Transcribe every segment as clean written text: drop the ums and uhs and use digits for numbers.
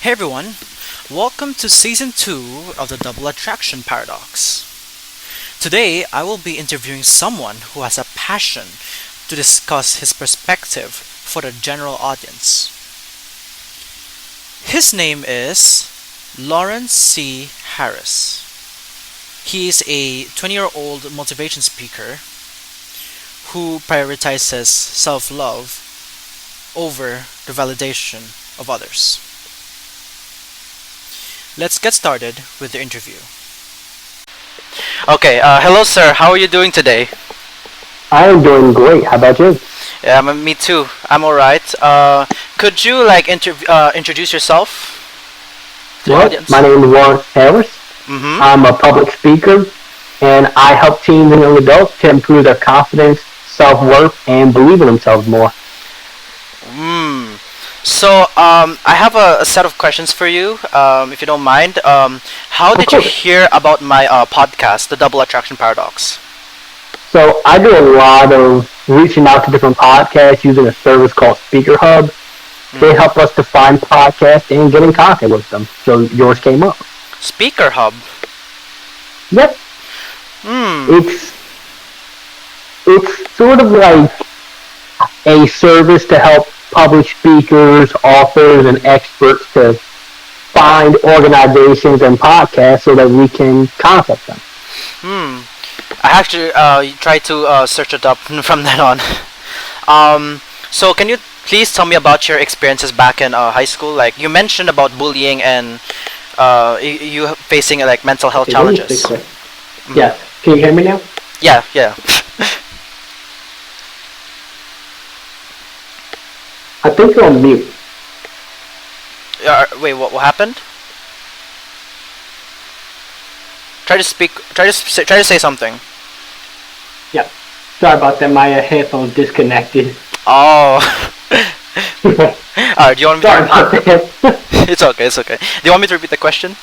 Hey everyone, welcome to season 2 of the Double Attraction Paradox. Today I will be interviewing someone who has a passion to discuss his perspective for the general audience. His name is Lawrence C. Harris. He is a 20-year-old motivation speaker who prioritizes self love over the validation of others. Let's get started with the interview. Okay, hello sir. How are you doing today? I am doing great. How about you? Yeah, me too. I'm alright. Could you introduce yourself to the Well, audience? my name is Lawrence Harris. Mm-hmm. I'm a public speaker, and I help teens and young adults to improve their confidence, self-worth, and believe in themselves more. Mm. So, I have a set of questions for you, if you don't mind. How Of did you course. hear about my podcast, The Double Attraction Paradox? So I do a lot of reaching out to different podcasts using a service called Speaker Hub. They Mm. help us to find podcasts and get in contact with them. So yours came up. Speaker Hub. Yep. Hmm. It's it's sort of like a service to help public speakers, authors, and experts to find organizations and podcasts so that we can contact them. Hmm. I actually tried to search it up from then on. So can you please tell me about your experiences back in high school? Like you mentioned about bullying and you facing like mental health Okay, let me fix challenges. it. Mhm. Yes. Can you hear me now? Yeah, yeah. I think you're on mute. Wait, what happened? Try to speak. Try to say something. Yeah. Sorry about that. My headphones disconnected. Oh. Alright. Do you want me Sorry to? about that. It's okay. It's okay. Do you want me to repeat the question?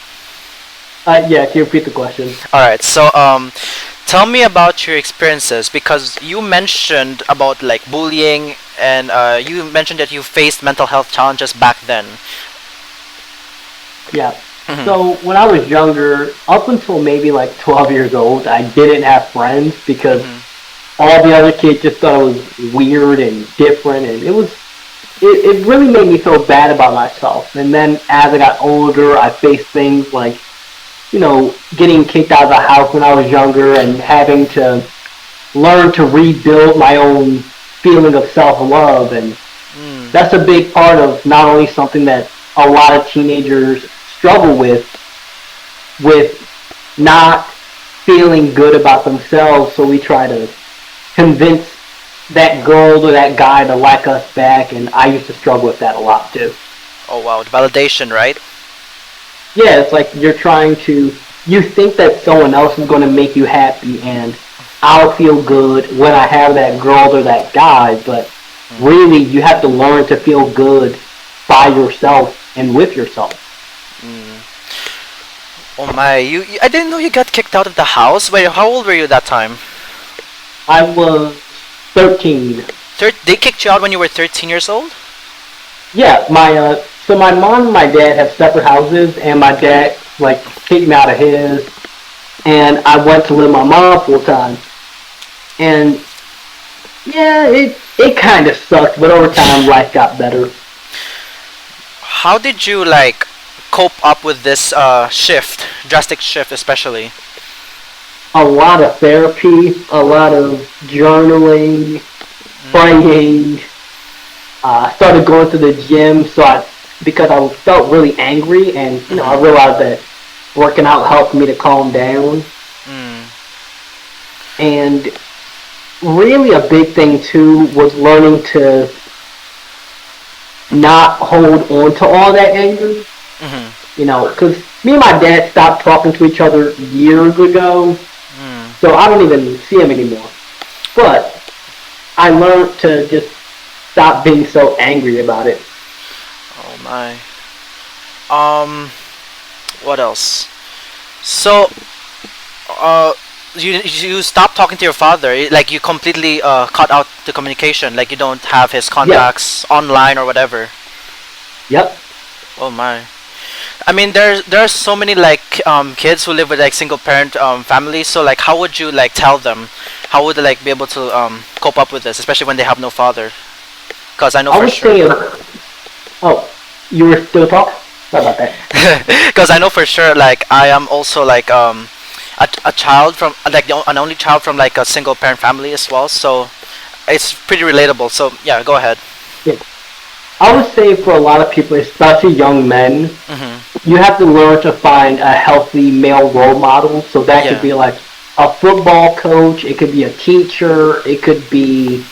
Yeah, can you repeat the question? All right. So, tell me about your experiences because you mentioned about like bullying and you mentioned that you faced mental health challenges back then. Yeah. Mhm. So when I was younger, up until maybe like 12 years old, I didn't have friends because Mhm. all the other kids just thought it was weird and different, and it really made me feel bad about myself. And then as I got older, I faced things like, getting kicked out of the house when I was younger and having to learn to rebuild my own feeling of self-love. And Mm. that's a big part of not only something that a lot of teenagers struggle with not feeling good about themselves. So we try to convince that girl or that guy to like us back, and I used to struggle with that a lot too. Oh wow, the validation, right? Yeah, it's like you think that someone else is going to make you happy, and I'll feel good when I have that girl or that guy, but Mm. really you have to learn to feel good by yourself and with yourself. Mm. Oh my, I didn't know you got kicked out of the house. Wait, how old were you that time? I was 13. They kicked you out when you were 13 years old? Yeah, my mom and my dad have separate houses, and my dad like kicked me out of his, and I went to live with my mom full time. And yeah, it kind of sucked, but over time life got better. How did you like cope up with this drastic shift especially? A lot of therapy, a lot of journaling, praying. I started going to the gym, because I felt really angry, and I Mm-hmm. realized that working out helped me to calm down. Mm. And really, a big thing too was learning to not hold on to all that anger. Mm-hmm. Because me and my dad stopped talking to each other years ago, Mm. so I don't even see him anymore. But I learned to just stop being so angry about it. Oh my. Um, what else? So, uh, you stop talking to your father, like you completely cut out the communication, like you don't have his Yeah. contacts online or whatever. Yep. Oh my. I mean, there are so many like kids who live with like single parent families. So like, how would you like tell them? How would they like be able to cope up with this, especially when they have no father? Because I know I for would sure. say, oh, you were still talking? Sorry about that. Because I know for sure, like I am also like a child from like an only child from like a single parent family as well. So it's pretty relatable. So yeah, go ahead. Yeah. I would say for a lot of people, especially young men, Mhm. you have to learn to find a healthy male role model. So that could Yeah. be like a football coach, it could be a teacher, it could be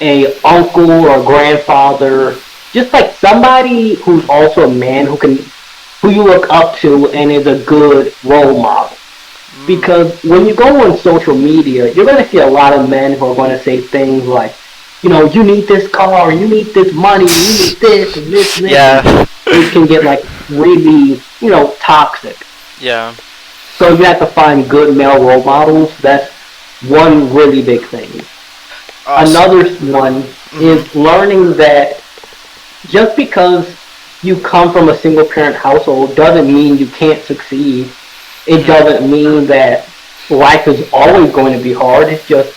a uncle or grandfather, just like somebody who's also a man who you look up to and is a good role model. Mm. Because when you go on social media, you're going to see a lot of men who are going to say things like, you know, you need this car, you need this money, you need this and this and this, and Yeah. it can get like really, toxic. Yeah. So you have to find good male role models. That's one really big thing. So. Another one Mhm. is learning that just because you come from a single parent household doesn't mean you can't succeed. It Mhm. doesn't mean that life is always going to be hard. It's just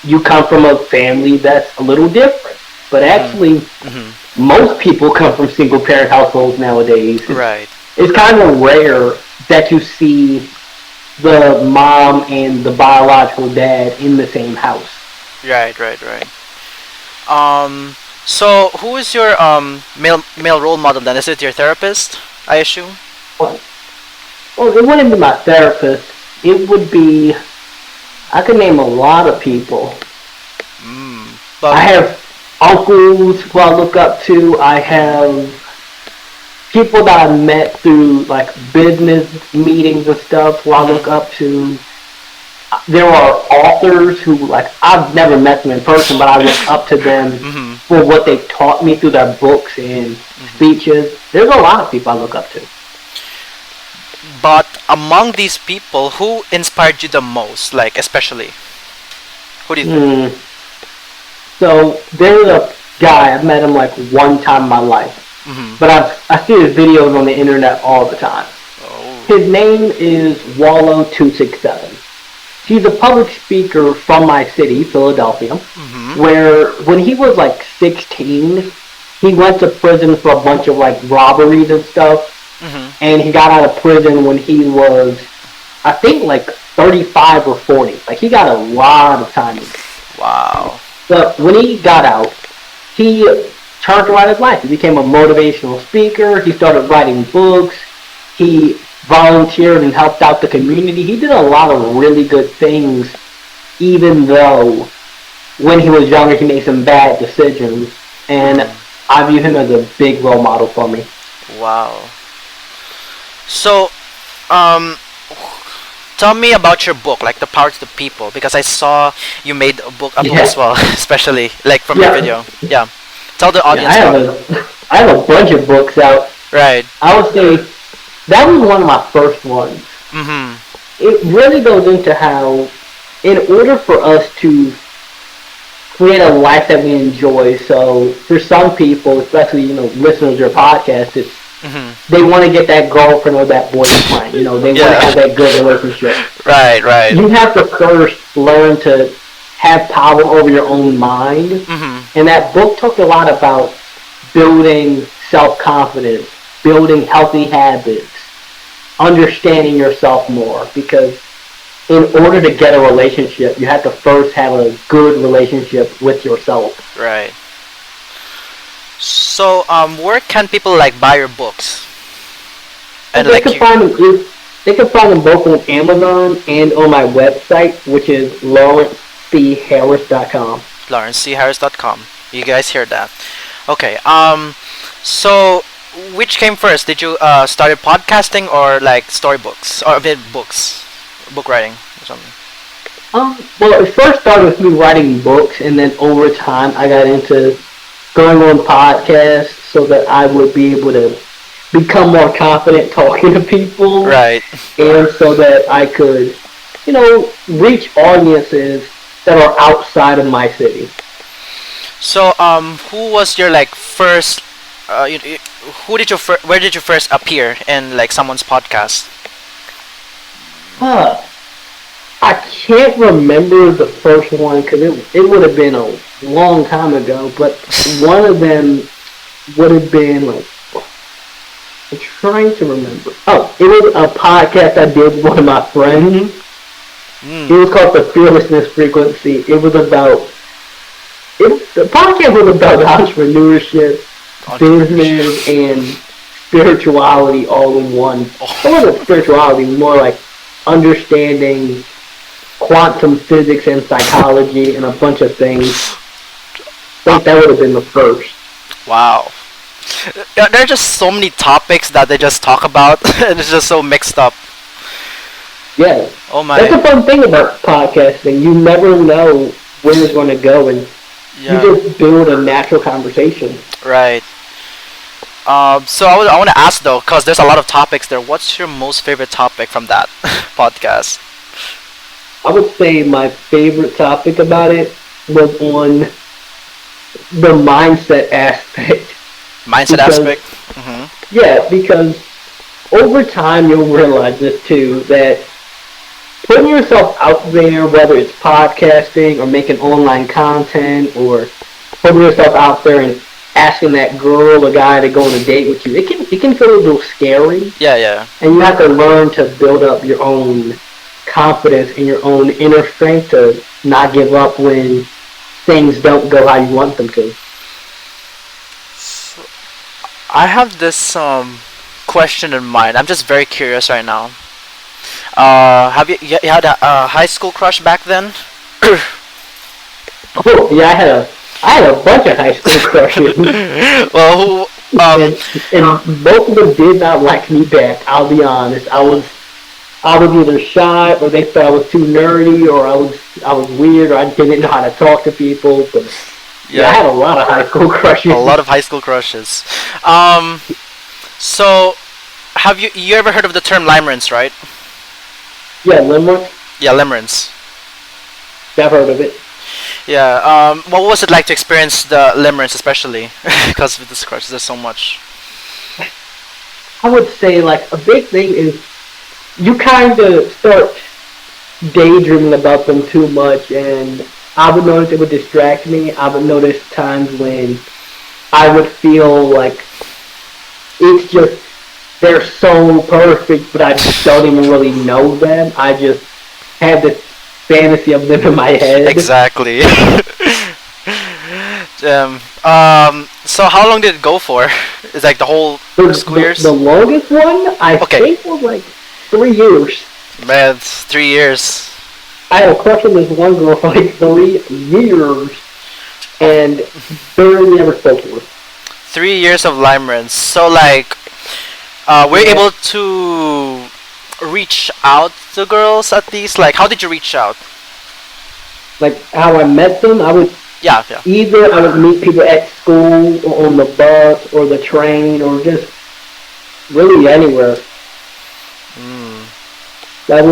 you come from a family that's a little different. But Mhm. actually, Mhm. most people come from single parent households nowadays. Right. It's kind of rare that you see the mom and the biological dad in the same house. Right. Right. Right. Um. So, who is your male role model then? Is it your therapist? I assume. Well, it wouldn't be my therapist. It would be, I could name a lot of people. Mm. I But. have uncles who I look up to. I have people that I met through like business meetings and stuff who I Mhm. look up to. There are authors who like I've never met them in person, but I look up to them Mhm. for what they taught me through their books and Mhm. speeches. There's a lot of people I look up to. But among these people, who inspired you the most? Like, especially, who do you think? Hmm. So there's a guy I've met him like one time in my life, Mhm. but I see his videos on the internet all the time. Oh. His name is Wallow267. He's a public speaker from my city, Philadelphia, Mhm. where when he was like 16, he went to prison for a bunch of like robberies and stuff, Mhm. and he got out of prison when he was, I think, like 35 or 40. Like he got a lot of time. Wow. But when he got out, he turned around his life. He became a motivational speaker. He started writing books. He volunteered and helped out the community. He did a lot of really good things, even though when he was younger he made some bad decisions. And Mhm. I view him as a big role model for me. Wow. So, um, tell me about your book, like the Power to the People, because I saw you made a book as Yeah, well, especially like from your yeah, video. Yeah. Tell the yeah. I audience have about it. a, I have a bunch of books out. Right. I would say that was one of my first ones. Mhm. It really goes into how, in order for us to create a life that we enjoy, so for some people, especially listeners of your podcast, it's Mhm. they want to get that girlfriend or that boyfriend. They want to Yeah. have that good relationship. Right. Right. You have to first learn to have power over your own mind. Mhm. And that book talked a lot about building self-confidence, building healthy habits, understanding yourself more. Because in order to get a relationship, you have to first have a good relationship with yourself. Right. So, where can people like buy your books? And And like you, they can find them both on Amazon and on my website, which is lawrencechharris.com. LawrenceCHarris.com. You guys hear that? Okay. So which came first? Did you started podcasting or like storybooks or books, book writing or something? Well, it first started with me writing books, and then over time I got into going on podcasts so that I would be able to become more confident talking to people, Right. and so that I could, reach audiences that are outside of my city. So who was your like first? Uh, you, you- where did you first appear in like someone's podcast? Huh. I can't remember the first one because it would have been a long time ago, but one of them would have been like, I'm trying to remember. Oh, it was a podcast I did with one of my friends. It was called The Fearlessness Frequency. The podcast was about entrepreneurship, business, and spirituality all in one. It wasn't spirituality, more like understanding quantum physics and psychology and a bunch of things. I think that would have been the first. Wow. Yeah, there are just so many topics that they just talk about, and it's just so mixed up. Yeah. Oh my. That's the fun thing about podcasting. You never know where it's going to go, and Yeah. you just build a natural conversation. Right. So I want to ask though, because there's a lot of topics there. What's your most favorite topic from that podcast? I would say my favorite topic about it was on the mindset aspect. Mindset Because- aspect. Hmm. Yeah, because over time you'll realize this too, that putting yourself out there, whether it's podcasting or making online content or putting yourself out there and asking that girl or guy to go on a date with you, it can feel a little scary, Yeah, yeah. and you have to learn to build up your own confidence and your own inner strength to not give up when things don't go how you want them to. So, I have this question in mind. I'm just very curious right now. Have you had a high school crush back then? Oh, yeah, I had a bunch of high school crushes. Well, And both of them did not like me back. I'll be honest. I was either shy, or they thought I was too nerdy, or I was weird, or I didn't know how to talk to people. But yeah, I had a lot of high school crushes. a lot of high school crushes. So have you ever heard of the term limerence, right? Yeah, Limerick. Yeah, limerence. I've heard of it. Yeah. What was it like to experience the limerence, especially because with this crush, there's so much. I would say like a big thing is you kind of start daydreaming about them too much, and I would notice it would distract me. I would notice times when I would feel like it's just they're so perfect, but I don't even really know them. I just have this fantasy of them in my head. Exactly. So how long did it go for? It's like the whole school years? The longest one I Okay. think was like 3 years. Man, it's 3 years. I had a crush on this one girl for like 3 years and barely ever spoke to her. 3 years of limerence. So like, we're Yeah. able to reach out to girls at least. Like, how did you reach out? Like how I met them, Yeah, yeah. either I would meet people at school or on the bus or the train or just really anywhere. Mm. That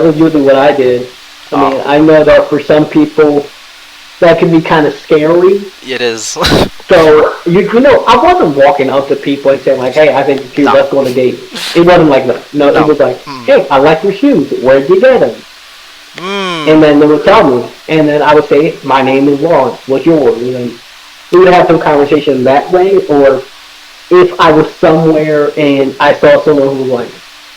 was usually what I did. I mean, I know that for some people that can be kind of scary. It is. So you know, I wasn't walking up to people and saying like, "Hey, I think you're cute. No. Let's go on a date." It wasn't like that. No, No. it was like, Mm. "Hey, I like your shoes. Where'd you get them?" Mm. And then they would tell me, and then I would say, "My name is Lawrence. What's yours?" And then we would have some conversation that way. Or if I was somewhere and I saw someone who was like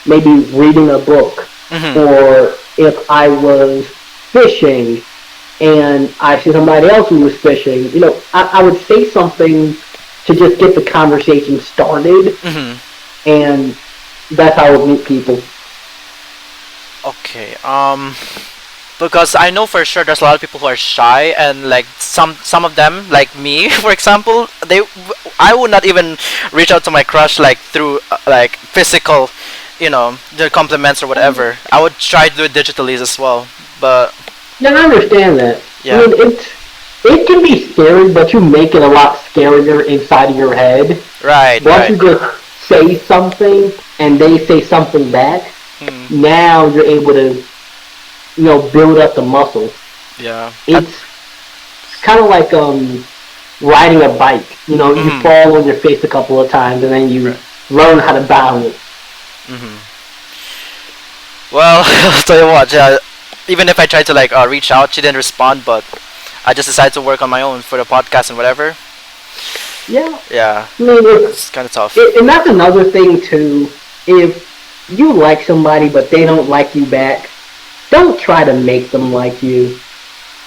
maybe reading a book, Mhm. or if I was fishing and I see somebody else who was fishing, you know, I would say something to just get the conversation started, Mhm. and that's how I would meet people. Okay. Because I know for sure there's a lot of people who are shy, and like some of them, like me, for example, I would not even reach out to my crush like through like physical, the compliments or whatever. I would try to do it digitally as well, but Now I understand that. Yeah. I mean, it can be scary, but you make it a lot scarier inside of your head. right, Once right. you just say something and they say something back, Hmm. now you're able to, build up the muscle. Yeah. It's kind of like riding a bike. You know, you Mhm. fall on your face a couple of times, and then you Right. learn how to balance. Mhm. Well, I'll tell you what. Yeah, even if I tried to like reach out, she didn't respond. But I just decided to work on my own for the podcast and whatever. Yeah, Yeah, I mean, it's kind of tough. and that's another thing too. If you like somebody but they don't like you back, don't try to make them like you.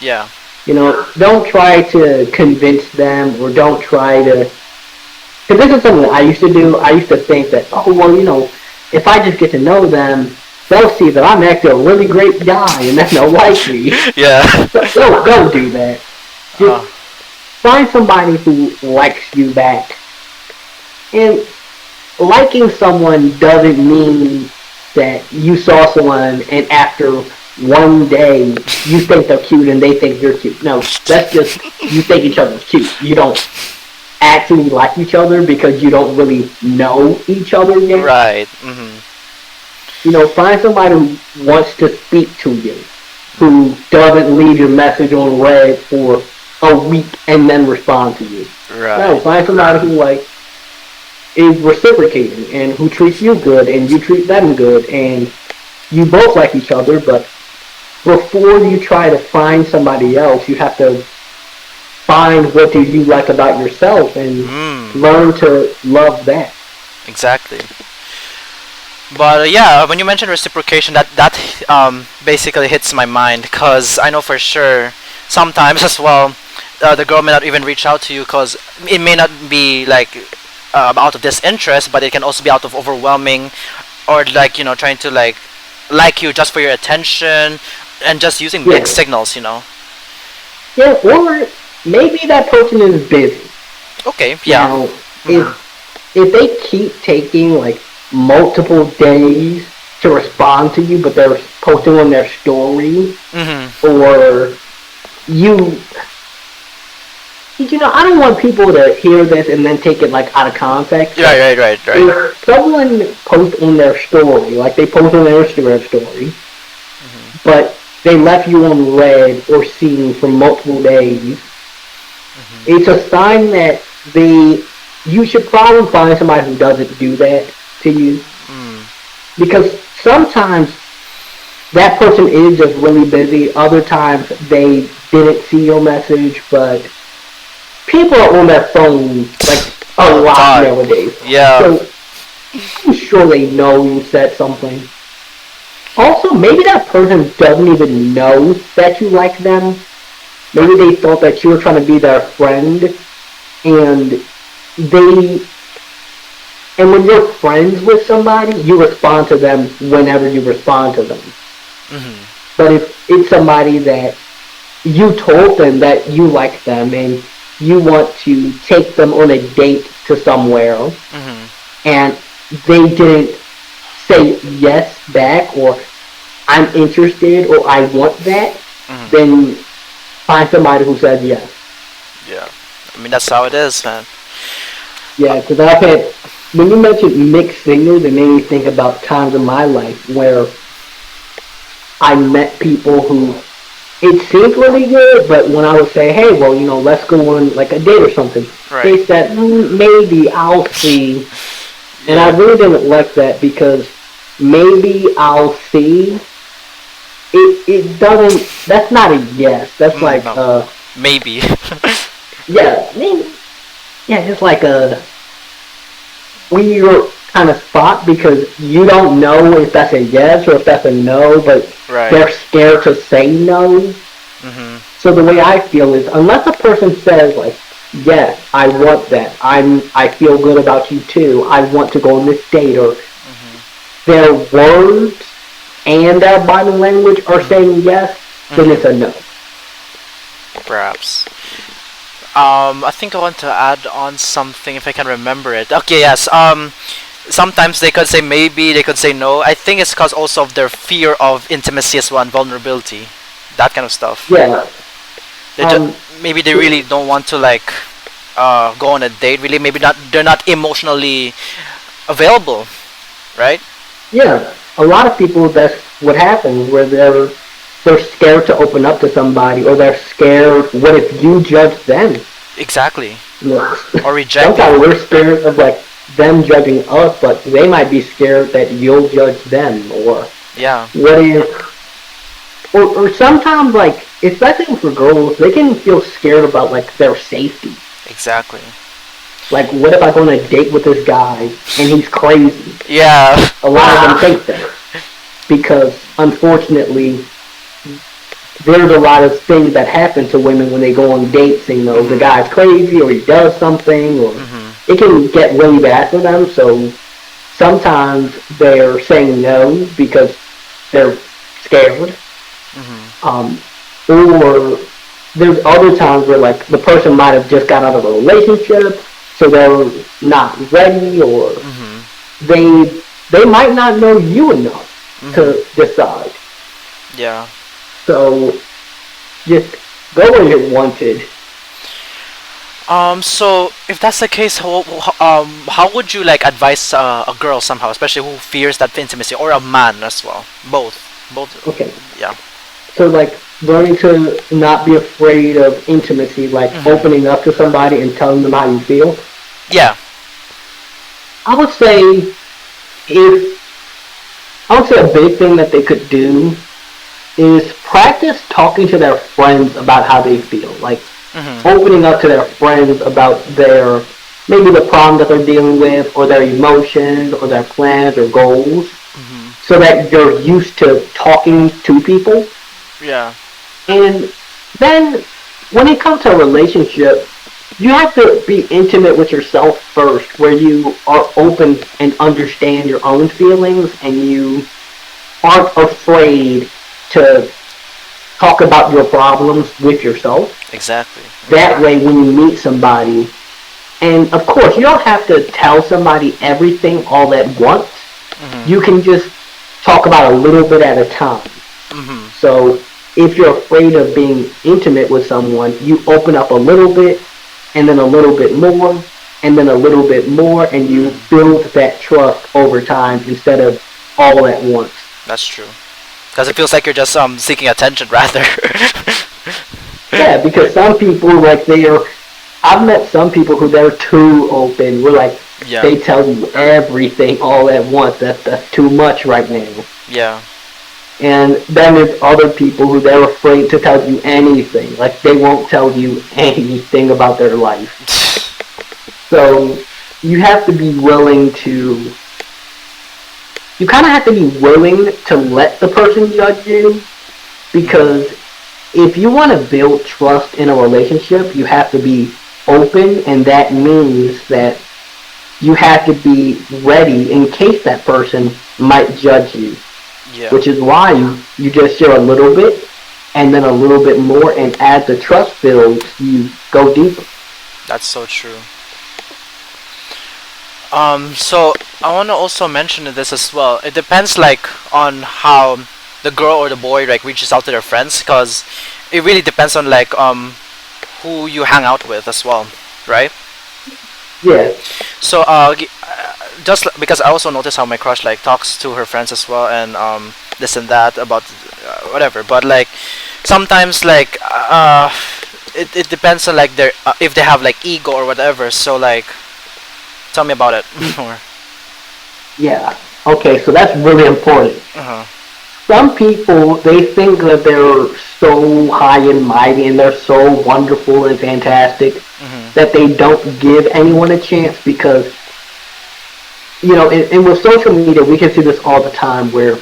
Yeah. You know, don't try to convince them, or don't try to. Because this is something I used to do. I used to think that, oh well, you know, if I just get to know them, they'll see that I'm actually a really great guy, and then they'll like me. Yeah. Don't do that. Just Uh, find somebody who likes you back. And liking someone doesn't mean that you saw someone and after one day you think they're cute and they think you're cute. No, that's just you think each other's cute. You don't actually like each other because you don't really know each other yet. right. Mhm. You know, find somebody who wants to speak to you, who doesn't leave your message on red for a week and then respond to you. No, Right. find somebody who like is reciprocating and who treats you good and you treat them good and you both like each other, but before you try to find somebody else, you have to find what do you like about yourself and Mm. learn to love that. Exactly. But yeah, when you mentioned reciprocation, that basically hits my mind because I know for sure sometimes as well, the girl may not even reach out to you because it may not be like out of disinterest, but it can also be out of overwhelming or like trying to like you just for your attention and just using Yeah. mixed signals. Yeah, or maybe that person is busy. Okay. Yeah. Now, Mhm. if they keep taking like multiple days to respond to you, but they're posting on their story, Mhm. or you I don't want people to hear this and then take it like out of context. Right. Right. Right. Right. If someone posts on their story, like they post on their Instagram story, Mhm. but they left you on red or seen for multiple days, Mhm. it's a sign that you should probably find somebody who doesn't do that to you, Mm. because sometimes that person is just really busy. Other times they didn't see your message, but people are on their phone like a All the lot time. nowadays. Yeah. So I'm sure they know you said something. Also, maybe that person doesn't even know that you like them. Maybe they thought that you were trying to be their friend, and they and when you're friends with somebody, you respond to them whenever you respond to them. Mhm. But if it's somebody that you told them that you like them and you want to take them on a date to somewhere Mhm. and they didn't say yes back, or I'm interested, or I want that, Mhm. then find somebody who says yes. Yeah. I mean that's how it is, man. Yeah, because I've had, when you mentioned mixed signals, it made me think about times in my life where I met people who it seemed really good, but when I would say, hey, well, let's go on like a date or something, Right. they said, maybe I'll see. And I Yeah. really didn't like that because maybe I'll see. It doesn't, that's not a yes. That's like, No. Maybe. yeah, maybe, yeah, just like a weird kind of spot because you don't know if that's a yes or if that's a no, but Right. they're scared to say no. Mhm. So the way I feel is, unless a person says like, "Yes, I want that. I feel good about you too. I want to go on this date," or Mhm. their words and their body language are saying yes, then it's a no. Perhaps. I think I want to add on something if I can remember it. Okay, yes. Sometimes they could say maybe, they could say no. I think it's because also of their fear of intimacy as well and vulnerability, that kind of stuff. Yeah. They maybe they really don't want to go on a date. Really, maybe not. They're not emotionally available, right? Yeah. A lot of people, that's what happens, where they're scared to open up to somebody, or they're scared. What if you judge them? Exactly. Look, Or rejecting. sometimes we're scared of like them judging us, but they might be scared that you'll judge them. Or Yeah. what if, or sometimes like, especially for girls, they can feel scared about like their safety. Exactly. Like, what if I go on a date with this guy and he's crazy? Yeah. A lot of them think that because unfortunately there's a lot of things that happen to women when they go on dates. You know, the guy's crazy or he does something, or it can get really bad for them. So sometimes they're saying no because they're scared. Um, or there's other times where like the person might have just got out of a relationship, so they're not ready, or they might not know you enough to decide. Yeah. So just go where you're wanted. So if that's the case, how would you like advise a girl somehow, especially who fears that intimacy, or a man as well? Both. Both. Okay. Yeah. So like learning to not be afraid of intimacy, like opening up to somebody and telling them how you feel. Yeah. I would say a big thing that they could do is practice talking to their friends about how they feel. Like opening up to their friends about their maybe the problem that they're dealing with, or their emotions, or their plans or goals, so that you're used to talking to people. Yeah. And then when it comes to a relationship, you have to be intimate with yourself first, where you are open and understand your own feelings, and you aren't afraid to talk about your problems with yourself. Exactly. That way, when you meet somebody, and of course, you don't have to tell somebody everything all at once. You can just talk about a little bit at a time. So if you're afraid of being intimate with someone, you open up a little bit, and then a little bit more, and then a little bit more, and you build that trust over time instead of all at once. That's true. Because it feels like you're just seeking attention rather. Yeah, because some people like I've met some people who they're too open. We're like, Yeah. they tell you everything all at once. That's too much right now. Yeah. And then there's other people who they're afraid to tell you anything. Like, they won't tell you anything about their life. So you have to be willing to. You kind of have to be willing to let the person judge you, because if you want to build trust in a relationship, you have to be open, and that means that you have to be ready in case that person might judge you. Yeah. Which is why you just share a little bit, and then a little bit more, and as the trust builds, you go deeper. That's so true. So I want to also mention this as well. It depends like on how the girl or the boy like reaches out to their friends, because it really depends on like who you hang out with as well, right? Yeah. So just because I also notice how my crush like talks to her friends as well, and this and that about whatever. But like sometimes like it depends on like their if they have like ego or whatever. So like tell me about it more. Yeah. Okay, so that's really important. Some people, they think that they're so high and mighty and they're so wonderful and fantastic that they don't give anyone a chance, because, you know, and with social media, we can see this all the time, where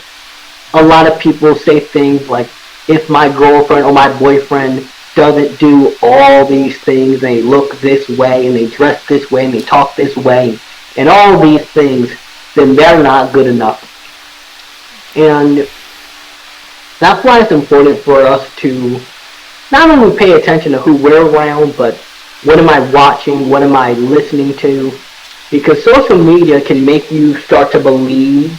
a lot of people say things like, if my girlfriend or my boyfriend doesn't do all these things, they look this way, and they dress this way, and they talk this way, and all these things, then they're not good enough. And that's why it's important for us to not only pay attention to who we're around, but what am I watching, what am I listening to, because social media can make you start to believe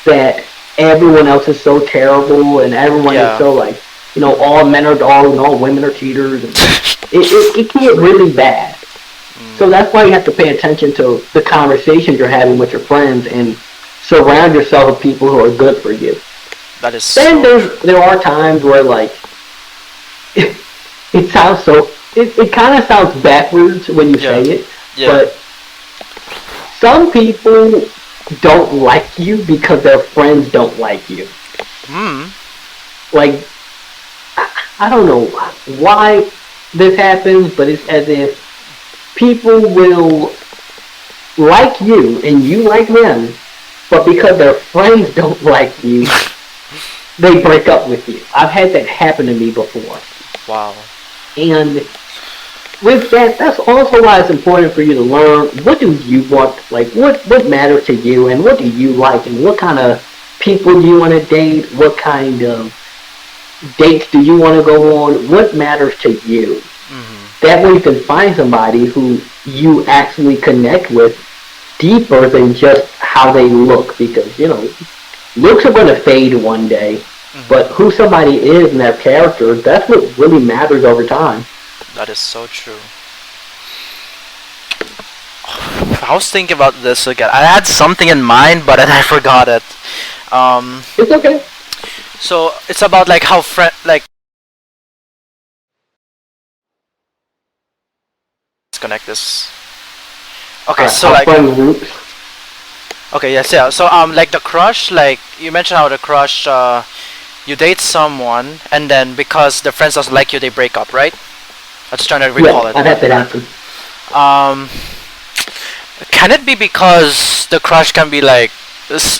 that everyone else is so terrible, and everyone is so like, you know, all men are dogs and all women are cheaters. And it can get really bad. So that's why you have to pay attention to the conversations you're having with your friends, and surround yourself with people who are good for you. That is. Then there are times where like it sounds so it kind of sounds backwards when you say Yeah. it, Yeah. but some people don't like you because their friends don't like you. Hmm. Like, I don't know why this happens, but it's as if people will like you and you like them, but because their friends don't like you, they break up with you. I've had that happen to me before. Wow. And with that, that's also why it's important for you to learn what do you want, like what matters to you, and what do you like, and what kind of people do you want to date, what kind of dates do you want to go on, what matters to you. Hmm. That way you can find somebody who you actually connect with deeper than just how they look, because looks are going to fade one day, but Hmm. who somebody is and their character, that's what really matters over time. That is so true. I was thinking about this again. I had something in mind, but then I forgot it. Um, It's okay. so it's about like how like let's connect this. All Okay, right, so how like friend groups. okay, yes, yeah. So like the crush, like you mentioned how the crush, you date someone and then because the friends doesn't like you, they break up, right? I'm just trying to recall Yeah, it. I've had that happen. Um, can it be because the crush can be like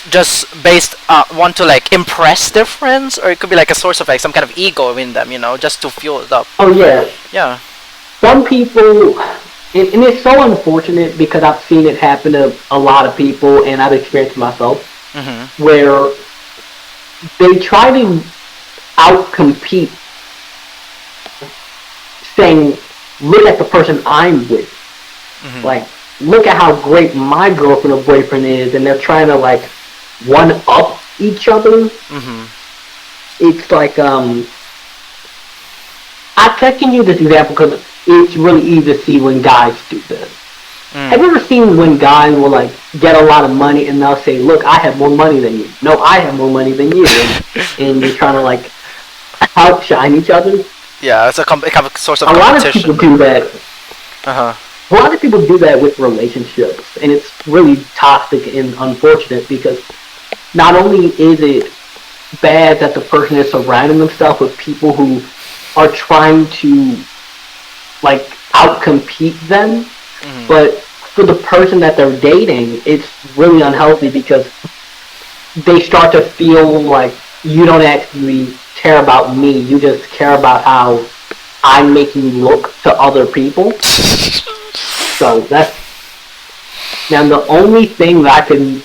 just based want to like impress their friends, or it could be like a source of like some kind of ego in them, just to fuel it up. Oh yeah, Yeah. some people, and it's so unfortunate because I've seen it happen to a lot of people, and I've experienced it myself, Mhm. where they try to outcompete, saying, "Look at the person I'm with." Mhm. Like, look at how great my girlfriend or boyfriend is, and they're trying to like one up each other. Mhm. It's like I can use this example because it's really easy to see when guys do this. Have Mm. you ever seen when guys will like get a lot of money and they'll say, "Look, I have more money than you." No, I have more money than you, and you're trying to like outshine each other. Yeah, it's a kind of source of A lot of people competition. do that. Uh huh. A lot of people do that with relationships, and it's really toxic and unfortunate because not only is it bad that the person is surrounding themselves with people who are trying to like outcompete them, Mhm. but for the person that they're dating, it's really unhealthy because they start to feel like you don't actually care about me. You just care about how I'm making you look to other people. So that's now the only thing that I can,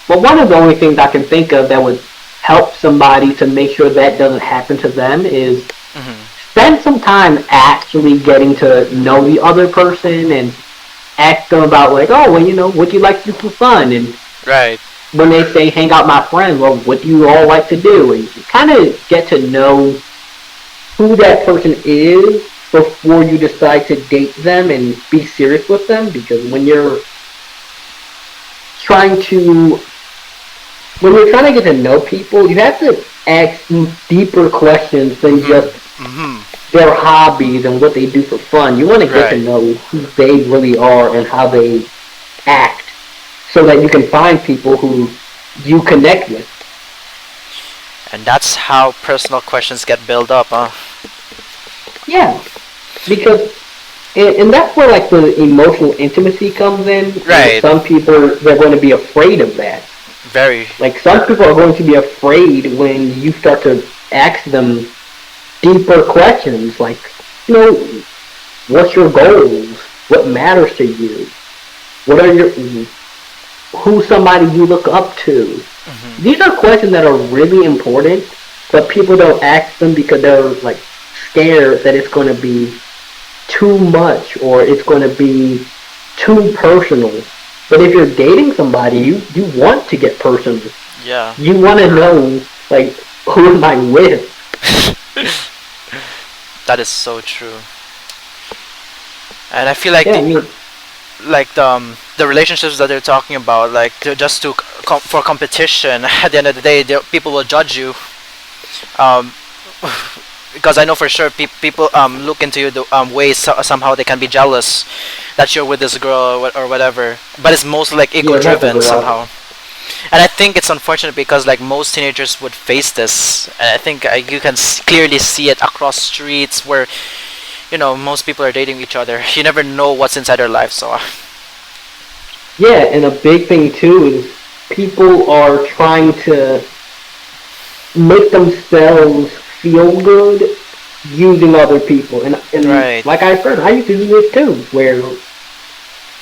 well, one of the only things I can think of that would help somebody to make sure that doesn't happen to them is Mhm. spend some time actually getting to know the other person and ask them about like, oh, well, what do you like to do for fun? And Right. when they say hang out with my friends, well, what do you all like to do? And you kind of get to know who that person is before you decide to date them and be serious with them. Because trying to when you're trying to get to know people, you have to ask deeper questions than Mhm. just Mhm. their hobbies and what they do for fun. You want to get to Right. know who they really are and how they act so that you can find people who you connect with. And that's how personal questions get built up, huh? Yeah, because and that's where like the emotional intimacy comes in. And Right. some people they're going to be afraid of that. Very. Like some people are going to be afraid when you start to ask them deeper questions like, what's your goals? What matters to you? What are your who's somebody you look up to? Mhm. These are questions that are really important, but people don't ask them because they're like scared that it's going to be too much or it's going to be too personal. But if you're dating somebody, you want to get personal. Yeah. You want to know like who am I with? That is so true. And I feel like Yeah, I mean, the relationships that they're talking about, like just for competition. At the end of the day, people will judge you. Um, because I know for sure people look into you the ways somehow they can be jealous that you're with this girl or whatever, but it's mostly like ego Yeah, that's a driven good one. somehow. And I think it's unfortunate because like most teenagers would face this, and I think you can clearly see it across streets where most people are dating each other. You never know what's inside their life, so Yeah, and a big thing too is people are trying to make themselves feel good using other people. And right. like I've heard, I used to do this too, where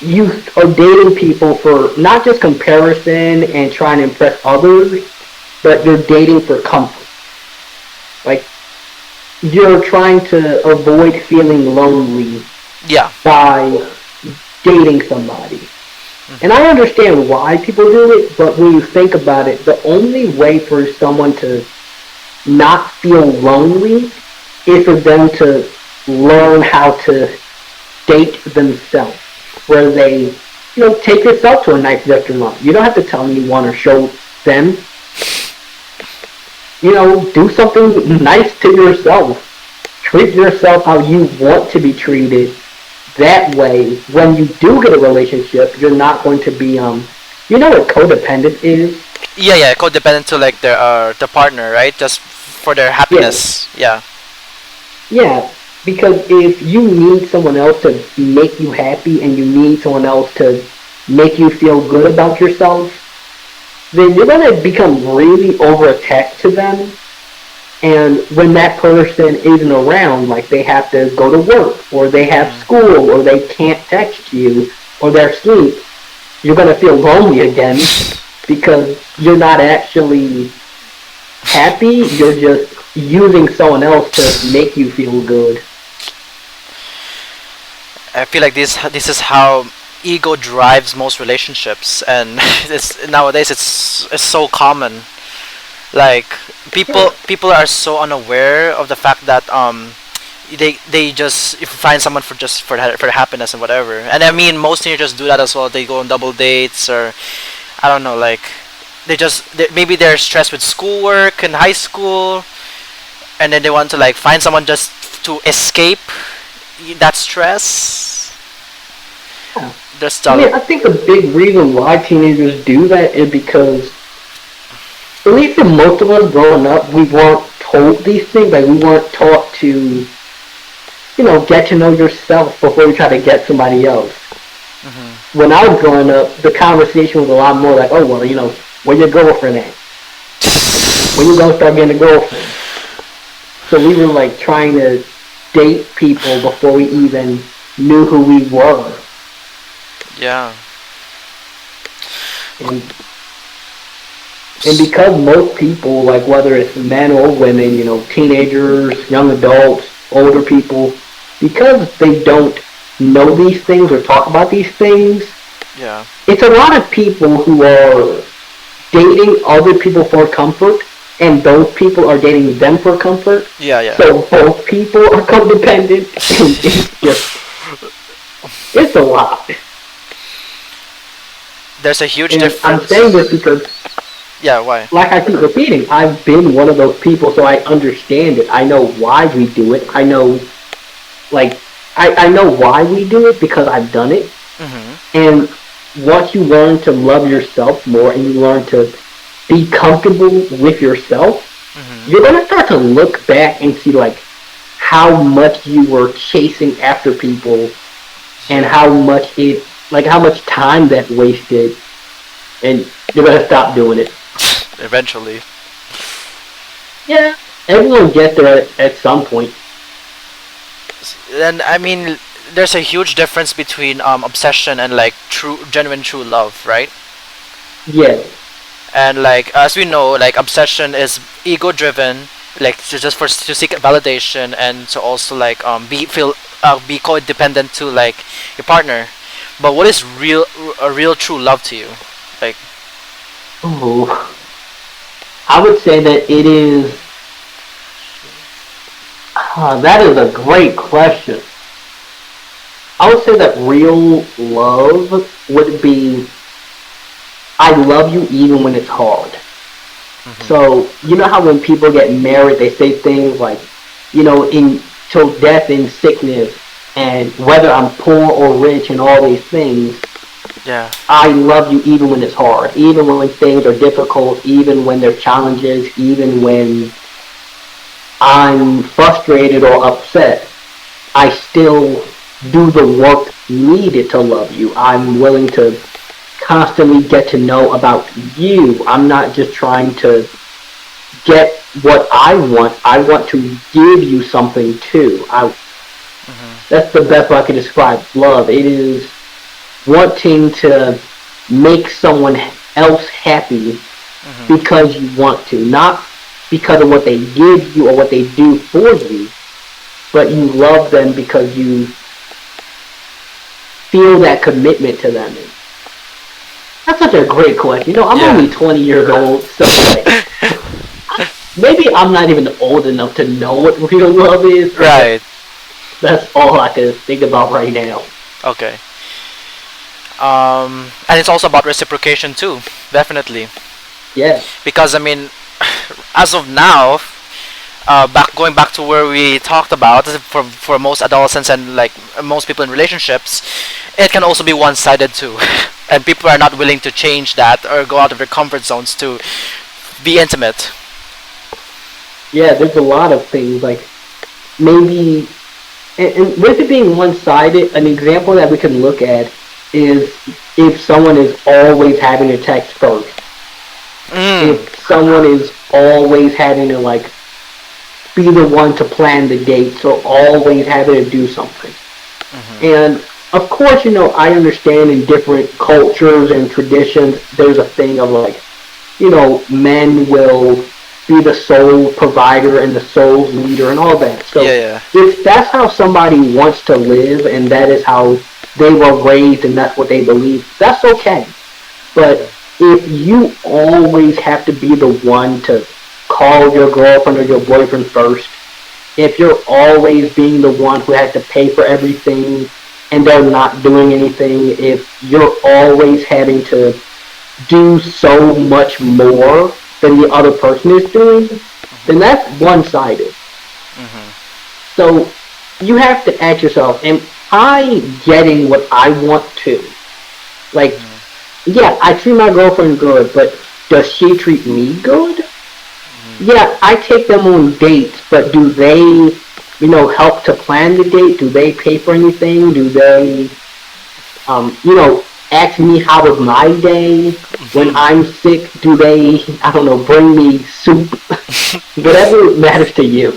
you are dating people for not just comparison and trying to impress others, but you're dating for comfort. Like you're trying to avoid feeling lonely Yeah. by dating somebody. And I understand why people do it, but when you think about it, the only way for someone to not feel lonely is for them to learn how to date themselves, where they, take yourself to a nice restaurant. You don't have to tell anyone or show them. Do something nice to yourself. Treat yourself how you want to be treated. That way, when you do get a relationship, you're not going to be, what codependent is? Yeah, yeah, codependent to like their the partner, right? Just for their Yeah. happiness. Yeah. Yeah, because if you need someone else to make you happy and you need someone else to make you feel good about yourself, then you're going to become really over attached to them. And when that person isn't around, like they have to go to work, or they have Mm. school, or they can't text you, or they're asleep, you're going to feel lonely again because you're not actually happy. You're just using someone else to make you feel good. I feel like this is how ego drives most relationships, and it's nowadays it's so common. Like Yeah. people are so unaware of the fact that they just if you find someone for just for their happiness and whatever. And I mean most teenagers do that as well. They go on double dates, or I don't know, like maybe they're stressed with schoolwork in high school, and then they want to like find someone just to escape that stress. Yeah. Just I mean, I think a big reason why teenagers do that is because, at least for most of us growing up, we weren't told these things. Like, we weren't taught to, get to know yourself before you try to get somebody else. hmm When I was growing up, the conversation was a lot more like, oh, well, where your girlfriend at? When you gonna start getting a girlfriend? So we were, like, trying to date people before we even knew who we were. yeah. And And because most people, like whether it's men or women, teenagers, young adults, older people, because they don't know these things or talk about these things, Yeah. it's a lot of people who are dating other people for comfort, and those people are dating them for comfort. Yeah, yeah. So both people are codependent, and it's a lot. There's a huge And I'm difference. saying this because, Yeah, why? like I keep repeating, I've been one of those people, so I understand it. I know why we do it. I know, like, I know why we do it because I've done it. hmm And once you learn to love yourself more and you learn to be comfortable with yourself, hmm you're going to start to look back and see, like, how much you were chasing after people and Yeah. how much time that wasted, and you're going to stop doing it. Eventually. Yeah. Everyone gets there at some point. And I mean, there's a huge difference between obsession and like genuine true love, right? Yeah. And like as we know, like obsession is ego driven, like just for to seek validation and to also like be codependent to like your partner. But what is a real true love to you? Like Ooh. I would say that it is. That is a great question. I would say that real love would be I love you even when it's hard. hmm So, you know how when people get married, they say things like, in till death and sickness, and whether I'm poor or rich and all these things, Yeah. I love you even when it's hard, even when things are difficult, even when there's challenges, even when I'm frustrated or upset. I still do the work needed to love you. I'm willing to constantly get to know about you. I'm not just trying to get what I want. I want to give you something too. That's the best way I can describe love. It is wanting to make someone else happy because you want to, not because of what they give you or what they do for you, but you love them because you feel that commitment to them. That's such a great question. I'm Yeah. only 20 years old, so like, maybe I'm not even old enough to know what real love is. But Right. that's all I can think about right now. Okay. And it's also about reciprocation too, definitely. Yeah, Because I mean, as of now, going back to where we talked about, for most adolescents and like most people in relationships, it can also be one-sided too, and people are not willing to change that or go out of their comfort zones to be intimate. yeah. There's a lot of things like maybe, and with it being one-sided, an example that we can look at is if someone is always having to text first. Mm. If someone is always having to like be the one to plan the dates or always having to do something. And of course, I understand in different cultures and traditions, there's a thing of like, men will be the sole provider and the sole leader and all that. So Yeah, yeah. if that's how somebody wants to live and that is how they were raised and that's what they believe, that's okay. But if you always have to be the one to call your girlfriend or your boyfriend first, if you're always being the one who has to pay for everything and they're not doing anything, if you're always having to do so much more than the other person is doing, then that's one-sided. So you have to ask yourself, am I getting what I want to? Like, yeah, I treat my girlfriend good, but does she treat me good? Yeah, I take them on dates, but do they, help to plan the date? Do they pay for anything? Do they, ask me how was my day? When I'm sick, do they, I don't know, bring me soup? Whatever matters to you.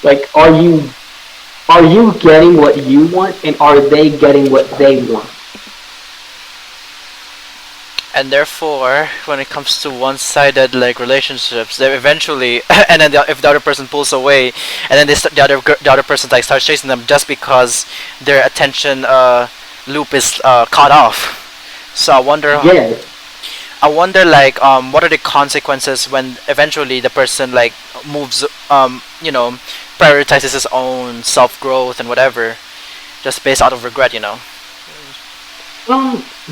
Like, are you getting what you want, and are they getting what they want? And therefore, when it comes to one-sided like relationships, they eventually, and then if the other person pulls away, and then the other person like starts chasing them just because their attention loop is cut off. So Yeah, I wonder like what are the consequences when eventually the person like moves prioritizes his own self growth and whatever, just based out of regret.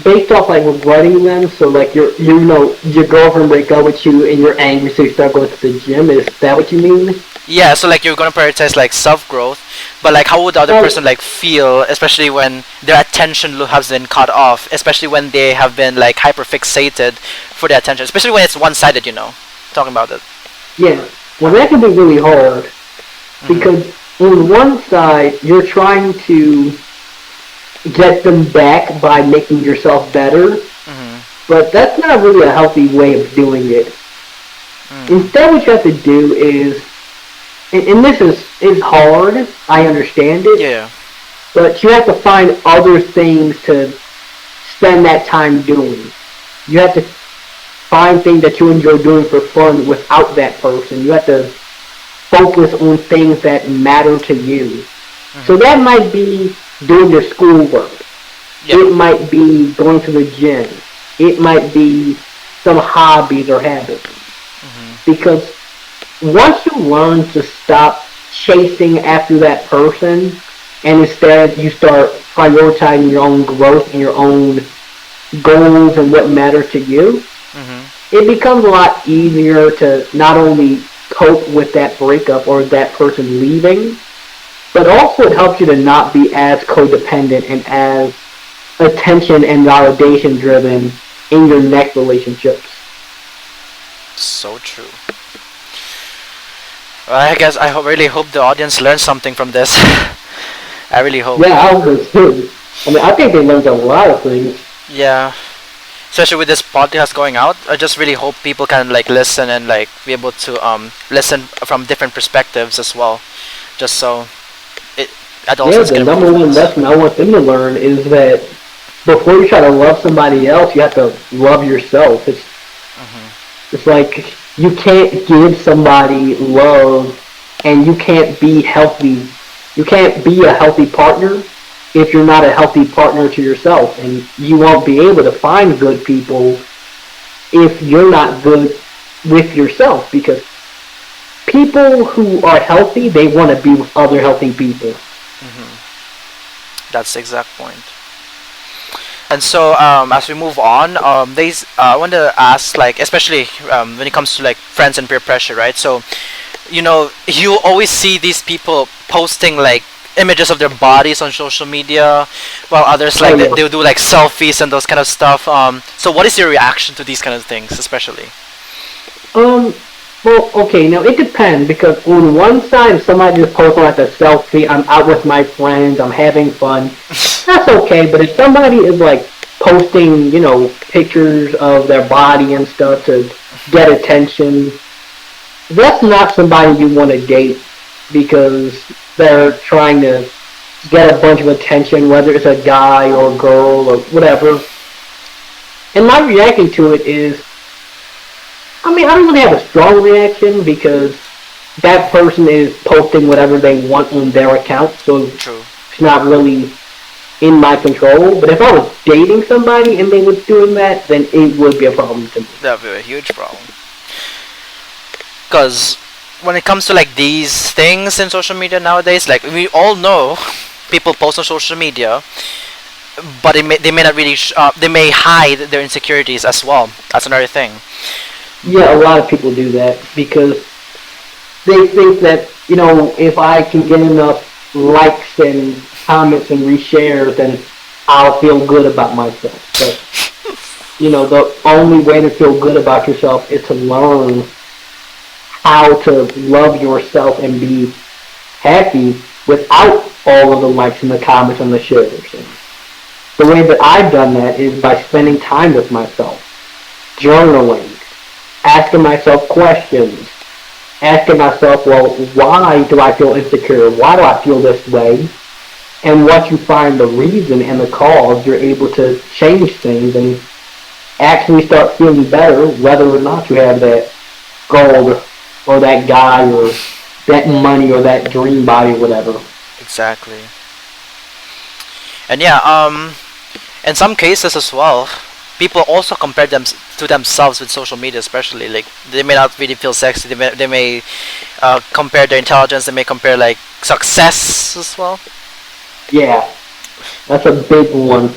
based off like regretting them. So like your girlfriend break up with you and you're angry, so you start going to the gym. Is that what you mean? Yeah, so like you're gonna prioritize like self growth, but like how would the other Well, person like feel, especially when their attention has been cut off, especially when they have been like hyper fixated for their attention, especially when it's one sided. Talking about it. yeah. Well, that can be really hard Mhm. because on one side you're trying to get them back by making yourself better, Mhm. but that's not really a healthy way of doing it. Mm. Instead, what you have to do is, and this is hard. I understand it, Yeah. but you have to find other things to spend that time doing. You have to find things that you enjoy doing for fun without that person. You have to focus on things that matter to you. So that might be doing your schoolwork. Yep. It might be going to the gym. It might be some hobbies or habits. Because once you learn to stop chasing after that person and instead you start prioritizing your own growth and your own goals and what matters to you, Mhm. it becomes a lot easier to not only cope with that breakup or that person leaving, but also it helps you to not be as codependent and as attention and validation driven in your next relationships. So true. Well, I guess really hope the audience learns something from this. I really hope. Yeah, I was too. I mean, I think they learned a lot of things. Yeah. Especially with this podcast going out, I just really hope people can like listen and like be able to listen from different perspectives as well, just so it Yeah, adults the can number improve one this. lesson I want them to learn is that before you try to love somebody else, you have to love yourself. It's like you can't give somebody love and you can't be healthy. You can't be a healthy partner if you're not a healthy partner to yourself. And you won't be able to find good people if you're not good with yourself because people who are healthy, they want to be with other healthy people. That's the exact point. And so, as we move on, I want to ask, like, especially when it comes to like friends and peer pressure, right? So, you always see these people posting like images of their bodies on social media, while others Oh like yeah. they'll do like selfies and those kind of stuff. So what is your reaction to these kind of things, especially? Um, well, okay, now it depends because on one side, if somebody just posts like a selfie, I'm out with my friends, I'm having fun, that's okay. But if somebody is like posting, pictures of their body and stuff to get attention, that's not somebody you want to date because they're trying to get a bunch of attention, whether it's a guy or a girl or whatever. And my reaction to it is, I mean, I don't really have a strong reaction because that person is posting whatever they want on their account, so True. it's not really in my control. But if I was dating somebody and they were doing that, then it would be a problem to me. That would be a huge problem. Because when it comes to like these things in social media nowadays, like we all know, people post on social media, but they may not really they may hide their insecurities as well. That's another thing. Yeah, a lot of people do that because they think that, if I can get enough likes and comments and reshares, then I'll feel good about myself. But, the only way to feel good about yourself is to learn how to love yourself and be happy without all of the likes and the comments and the shares. And the way that I've done that is by spending time with myself, journaling, asking myself questions, asking myself, well, why do I feel insecure? Why do I feel this way? And once you find the reason and the cause, you're able to change things and actually start feeling better, whether or not you have that goal or that guy or that money or that dream body, whatever. Exactly. And yeah, in some cases as well, people also compare them to themselves with social media, especially like they may not really feel sexy. They may compare their intelligence. They may compare like success as well. Yeah, that's a big one.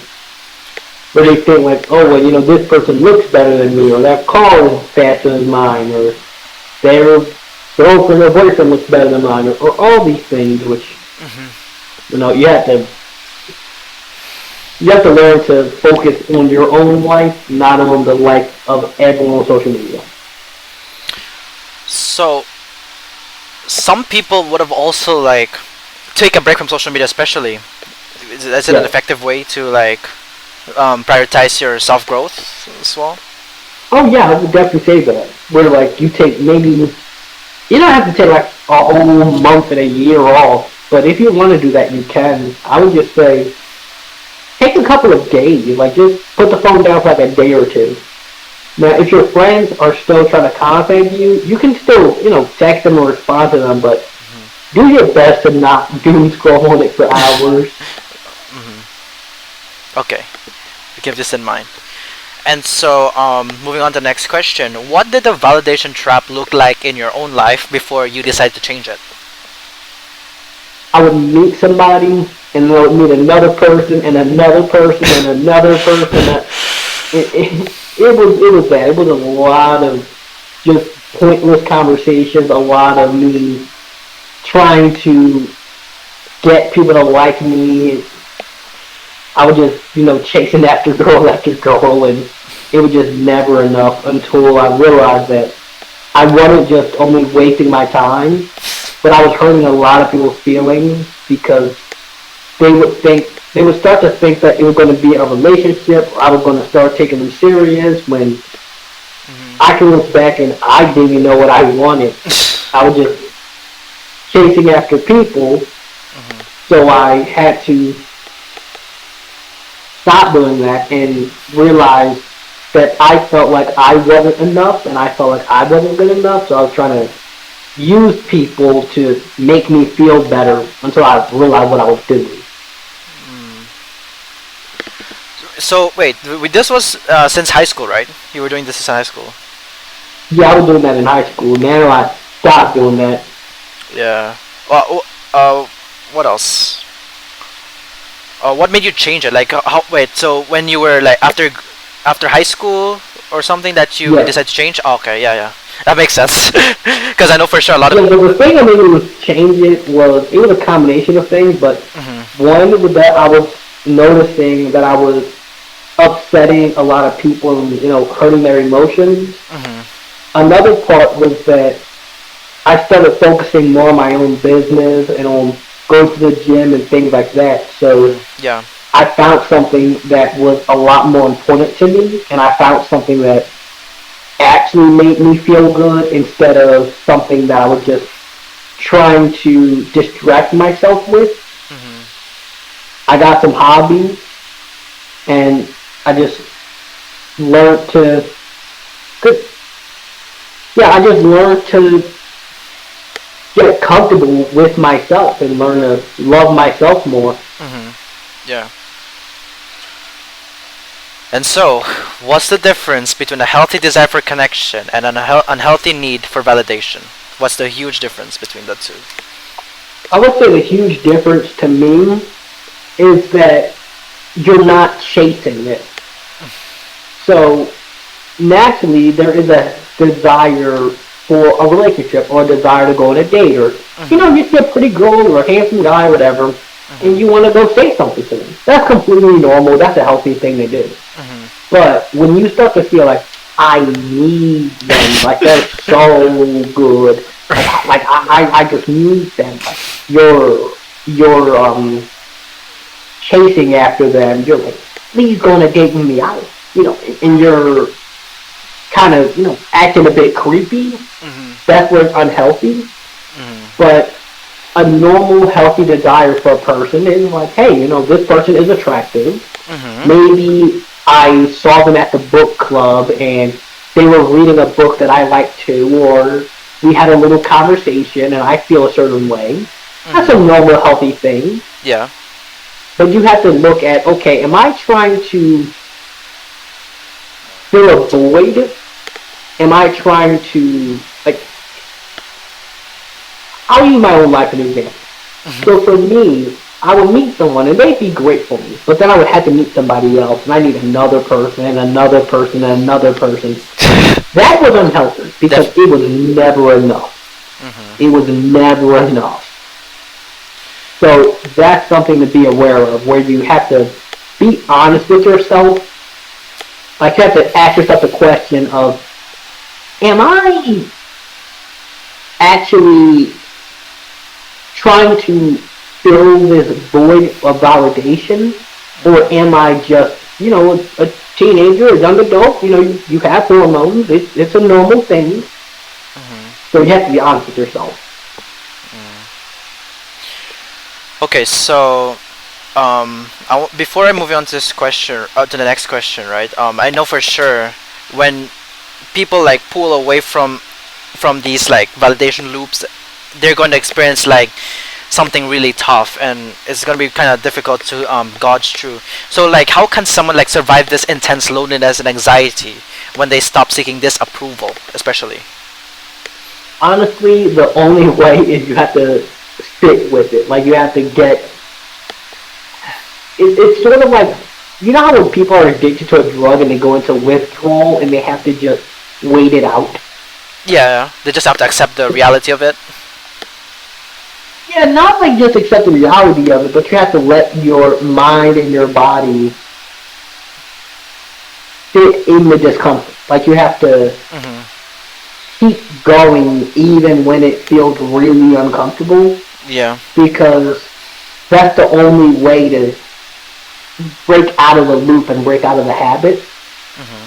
Where they think like, oh, well, this person looks better than me, or their car is faster than mine, or their girlfriend or boyfriend looks better than mine, or all these things, which, you have to learn to focus on your own life, not on the life of everyone on social media. So some people would have also like take a break from social media, especially. Is it an Yeah. effective way to like prioritize your self growth as well? Oh yeah, I would definitely say that. Where like you take maybe you don't have to take like a whole month and a year off, but if you want to do that, you can. I would just say take a couple of days, like just put the phone down for like a day or two. Now, if your friends are still trying to contact you, you can still, text them or respond to them, but do your best to not doom scroll on it for hours. Okay, keep this in mind. And so, moving on to the next question, what did the validation trap look like in your own life before you decided to change it? I would meet somebody, and I would meet another person, and another person, and another person. It was bad. It was a lot of just pointless conversations, a lot of me trying to get people to like me. I was just, chasing after girl, and it was just never enough until I realized that I wasn't just only wasting my time, but I was hurting a lot of people's feelings because they would start to think that it was going to be a relationship, or I was going to start taking them serious when Mm-hmm. I can look back and I didn't even know what I wanted. I was just chasing after people, Mm-hmm. so I had to stop doing that and realize that I felt like I wasn't enough and I felt like I wasn't good enough, so I was trying to use people to make me feel better until I realized what I was doing. So wait, this was since high school, right? You were doing this since high school. Yeah, I was doing that in high school. Now I stopped doing that. Yeah. Well, what else? What made you change it? Like, how? Wait. So when you were like after high school or something that you Yeah. decided to change? Oh, okay. Yeah, yeah. That makes sense. Because I know for sure a lot of. Yeah, the thing that made me change it was a combination of things, but Mhm. one was that I was noticing that I was upsetting a lot of people and hurting their emotions. Mhm. Another part was that I started focusing more on my own business and on going to the gym and things like that. So Mhm. Yeah. I found something that was a lot more important to me, and I found something that actually made me feel good instead of something that I was just trying to distract myself with. Mhm. I got some hobbies, and I just learned to, good, yeah, I just learned to get comfortable with myself and learn to love myself more. Mhm. Yeah. And so, what's the difference between a healthy desire for connection and an unhealthy need for validation? What's the huge difference between the two? I would say the huge difference to me is that you're not chasing it. So naturally, there is a desire for a relationship or a desire to go on a date, or Mhm. you see a pretty girl or a handsome guy, whatever, and Mhm. you want to go say something to them. That's completely normal. That's a healthy thing to do. Mhm. But when you start to feel like I need them, like they're so good, I just need them. Like you're chasing after them. You're like, please go on a date with me. And you're kind of acting a bit creepy. Mhm. That's where it's unhealthy. Mhm. But a normal, healthy desire for a person is like, hey, this person is attractive. Mhm. Maybe I saw them at the book club and they were reading a book that I like too, or we had a little conversation and I feel a certain way. That's a Mhm. normal, healthy thing. Yeah. But you have to look at, okay, am I trying to fill a void? Am I trying to, like, I'll use my own life as an example. Mhm. So for me, I would meet someone and they'd be great for me, but then I would have to meet somebody else, and I need another person and another person and another person. That was unhealthy because Def- it was never enough. Mhm. It was never enough. So that's something to be aware of, where you have to be honest with yourself. Like you have to ask yourself the question of, am I actually trying to fill this void of validation, or am I just, a teenager, a young adult? You have hormones. It's a normal thing. Mhm. So you have to be honest with yourself. Okay, so before I move on to this question, to the next question, right? I know for sure when people like pull away from these like validation loops, they're going to experience like something really tough, and it's going to be kind of difficult to gauge through. So like, how can someone like survive this intense loneliness and anxiety when they stop seeking this approval, especially? Honestly, the only way is you have to stick with it. Like you have to get. It's sort of like, how when people are addicted to a drug and they go into withdrawal and they have to just wait it out. Yeah, they just have to accept the reality of it. Yeah, not like just accept the reality of it, but you have to let your mind and your body sit in the discomfort. Like you have to Hmm. keep going even when it feels really uncomfortable Yeah. because that's the only way to break out of the loop and break out of the habit. Hmm.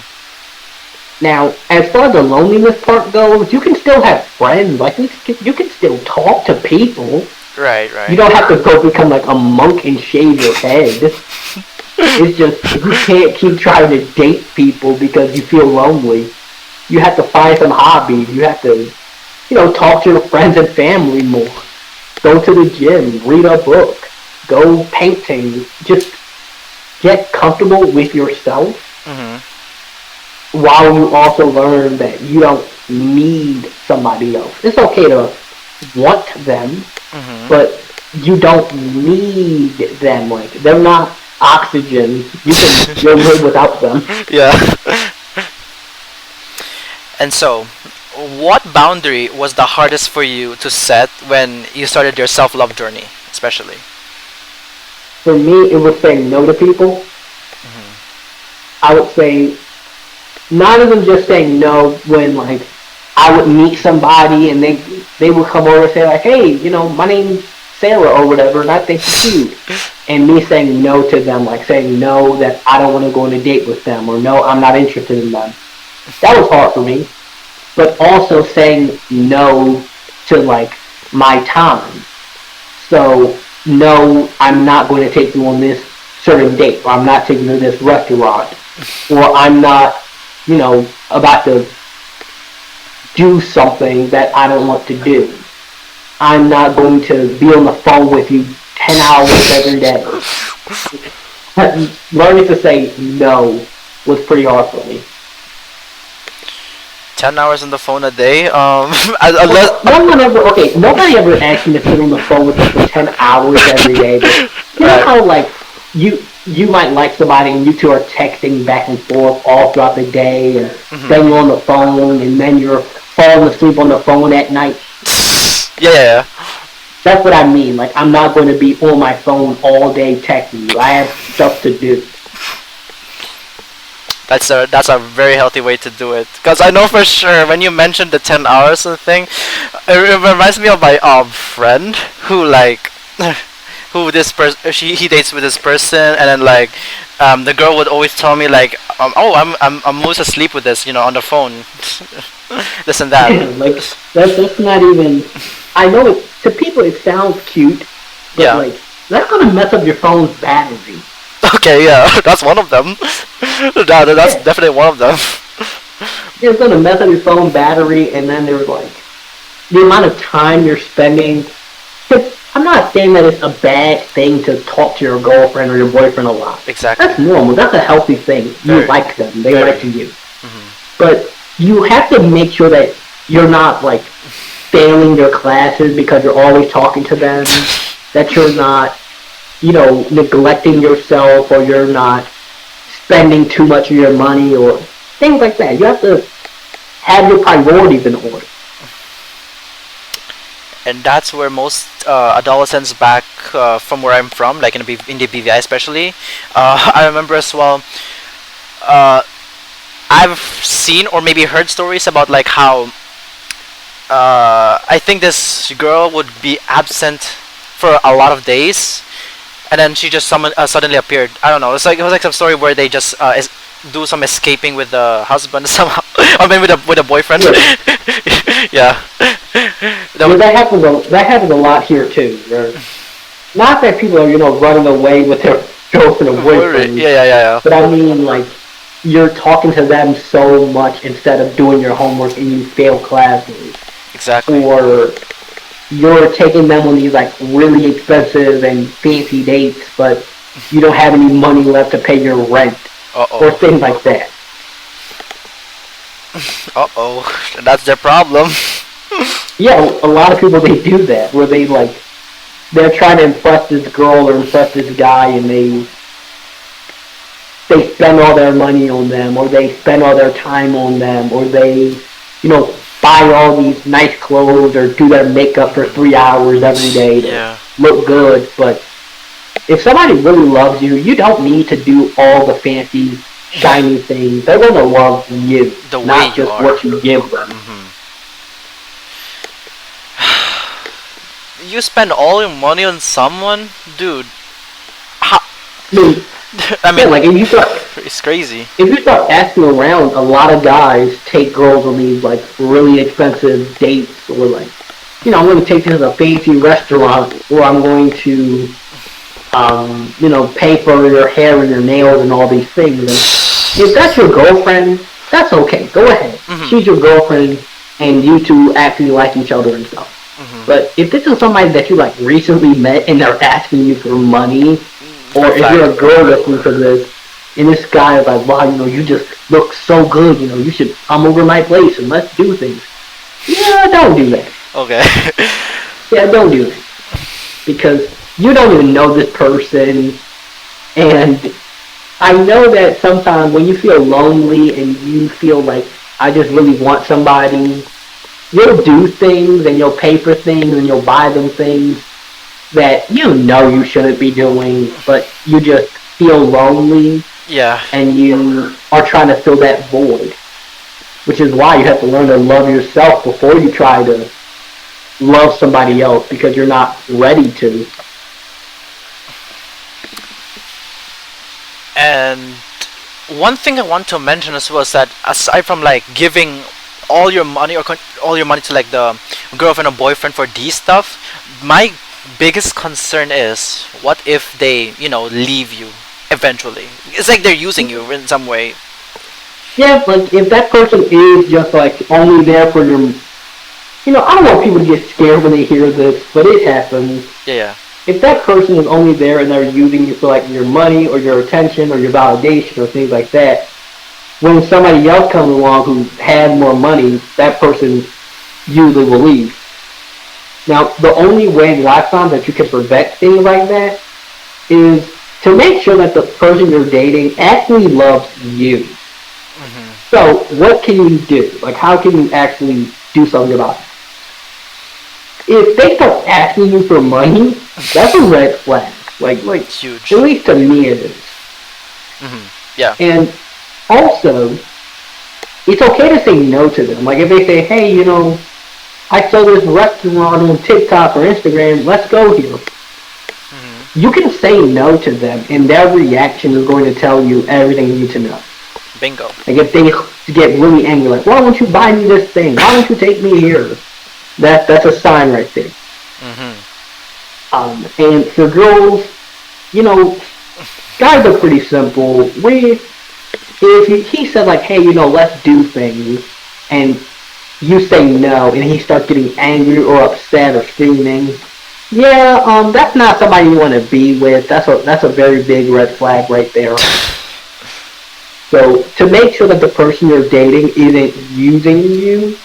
Now, as far as the loneliness part goes, you can still have friends. Like you can still talk to people. Right, You right. don't have to go become like a monk and shave your head. It's just you can't keep trying to date people because you feel lonely. You have to find some hobbies. You have to, talk to your friends and family more. Go to the gym, read a book, go painting. Just get comfortable with yourself Hmm. while you also learn that you don't need somebody else. It's okay to want them, Hmm. but you don't need them. Like they're not oxygen. You'll live without them. Yeah. And so, what boundary was the hardest for you to set when you started your self-love journey, especially? For me, it was saying no to people. Hmm. I would say not even just saying no when like I would meet somebody and they would come over and say like, hey, my name's Sarah or whatever, and I think you're cute. And me saying no to them, like saying no that I don't want to go on a date with them, or no, I'm not interested in them. That was hard for me. But also saying no to like my time. So no, I'm not going to take you on this certain date, or I'm not taking you to this restaurant, or I'm not, about to do something that I don't want to do. I'm not going to be on the phone with you 10 hours every day. Learning to say no was pretty hard for me. 10 hours on the phone a day. Unless. Well, no one ever, okay, nobody ever asked me to sit on the phone with them for 10 hours every day, but you know Right. how, like, you might like somebody and you two are texting back and forth all throughout the day, and Hmm. then you're on the phone, and then you're falling asleep on the phone at night. Yeah, yeah, yeah. That's what I mean. Like, I'm not going to be on my phone all day texting you. I have stuff to do. That's a very healthy way to do it. Cause I know for sure when you mentioned the 10 hours and thing, it reminds me of my friend who like who this person he dates with this person, and then like the girl would always tell me like oh I'm almost asleep with this on the phone. This and that. Like, that's not even. I know to people it sounds cute, but Yeah. like that's gonna mess up your phone's battery. Okay, yeah, that's one of them. That's Yeah, definitely one of them. it's gonna mess up your phone battery, and then there's like the amount of time you're spending. 'Cause I'm not saying that it's a bad thing to talk to your girlfriend or your boyfriend a lot. Exactly. That's normal. That's a healthy thing. You Very. like them. They like Very. you. Hmm. But you have to make sure that you're not like failing your classes because you're always talking to them. That you're not, neglecting yourself, or you're not spending too much of your money, or things like that. You have to have your priorities in order. And that's where most adolescents back from where I'm from, like in the BVI especially, I remember as well. Uh, I've seen or maybe heard stories about like how I think this girl would be absent for a lot of days, and then she just suddenly appeared. I don't know. It was like some story where they just do some escaping with the husband somehow, or maybe with the boyfriend. Yeah, Yeah. That yeah, would. that happens a lot here too. Not that people are, running away with their girlfriend or Yeah, boyfriend, yeah, yeah, yeah. but I mean like you're talking to them so much instead of doing your homework and you fail classes, Exactly. or you're taking them on these like really expensive and fancy dates, but you don't have any money left to pay your rent, Uh or oh. things like that. Uh oh. That's their problem. Yeah, a lot of people they do that where they're trying to impress this girl or impress this guy, and they spend all their money on them, or they spend all their time on them, or they, buy all these nice clothes or do their makeup for 3 hours every day to Yeah. look good. But if somebody really loves you, you don't need to do all the fancy, shiny things. They're going to love you, The way not you just are. what you give them. Hmm. You spend all your money on someone, dude. How? I mean, I yeah, mean, like it's crazy. if you start asking around, a lot of guys take girls on these like really expensive dates, or like, I'm going to take you to a fancy restaurant, or I'm going to, pay for your hair and your nails and all these things. And if that's your girlfriend, that's okay. Go ahead. Hmm. She's your girlfriend, and you two actually like each other and stuff. Hmm. But if this is somebody that you like recently met and they're asking you for money, or Red if flag. you're a girl listening to this, and this guy is like, wow, you just look so good, you should come over my place and let's do things. Yeah, don't do that. Okay. Yeah, don't do that. Because you don't even know this person, and I know that sometimes when you feel lonely and you feel like, I just really want somebody, you'll do things and you'll pay for things and you'll buy them things that you shouldn't be doing, but you just feel lonely Yeah. and you are trying to fill that void. Which is why you have to learn to love yourself before you try to love somebody else, because you're not ready to. And one thing I want to mention as well is that aside from like giving all your money or all your money to like the girlfriend or boyfriend for these stuff, my biggest concern is what if they, leave you eventually? It's like they're using you in some way. Yeah, like if that person is just like only there for your, I don't want people to get scared when they hear this, but it happens. Yeah, yeah. If that person is only there and they're using you for like your money or your attention or your validation or things like that, when somebody else comes along who had more money, that person usually will leave. Now, the only way that I found that you can prevent things like that is to make sure that the person you're dating actually loves you. Hmm. So, what can you do? Like, how can you actually do something about it? If they start asking you for money, that's a red flag. Like It's huge. at least to me it is. Hmm. Yeah. And also, it's okay to say no to them. Like if they say, hey, I saw this restaurant on TikTok or Instagram, let's go here. Hmm. You can say no to them, and their reaction is going to tell you everything you need to know. Bingo. Like if they get really angry, like, why don't you buy me this thing? Why don't you take me here? That's a sign right there. Hmm. And for girls, guys are pretty simple. If he said like, hey, let's do things, and you say no, and he starts getting angry or upset or screaming, yeah, that's not somebody you want to be with. That's a very big red flag right there. So to make sure that the person you're dating isn't using you,